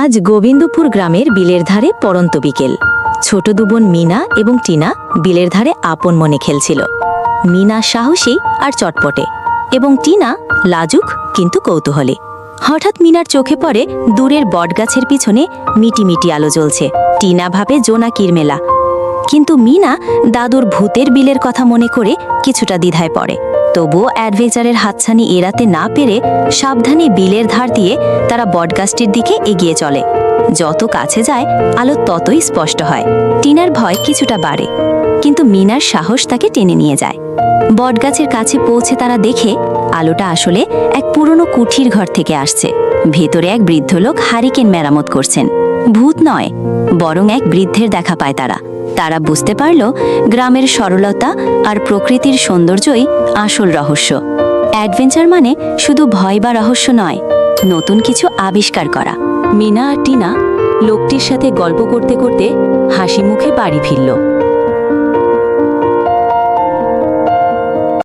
আজ গোবিন্দপুর গ্রামের বিলের ধারে পড়ন্ত বিকেল। ছোট দুবোন মিনা এবং টিনা বিলের ধারে আপন মনে খেলছিল। মিনা সাহসী আর চটপটে এবং টিনা লাজুক কিন্তু কৌতূহলী। হঠাৎ মিনার চোখে পড়ে দূরের বটগাছের পিছনে মিটিমিটি আলো জ্বলছে। টিনা ভাবে জোনাকির মেলা, কিন্তু মিনা দাদুর ভূতের বিলের কথা মনে করে কিছুটা দ্বিধায় পড়ে। তবুও অ্যাডভেঞ্চারের হাতছানি এড়াতে না পেরে সাবধানে বিলের ধার দিয়ে তারা বটগাছটির দিকে এগিয়ে চলে। যত কাছে যায় আলো ততই স্পষ্ট হয়। টিনার ভয় কিছুটা বাড়ে, কিন্তু মিনার সাহস তাকে টেনে নিয়ে যায়। বটগাছের কাছে পৌঁছে তারা দেখে আলোটা আসলে এক পুরনো কুঠির ঘর থেকে আসছে। ভেতরে এক বৃদ্ধ লোক হারিকেন মেরামত করছেন। ভূত নয়, বরং এক বৃদ্ধের দেখা পায় তারা। তারা বুঝতে পারল গ্রামের সরলতা আর প্রকৃতির সৌন্দর্যই আসল রহস্য। অ্যাডভেঞ্চার মানে শুধু ভয় বা রহস্য নয়, নতুন কিছু আবিষ্কার করা। মিনা আর টিনা লোকটির সাথে গল্প করতে করতে হাসি মুখে বাড়ি ফিরল।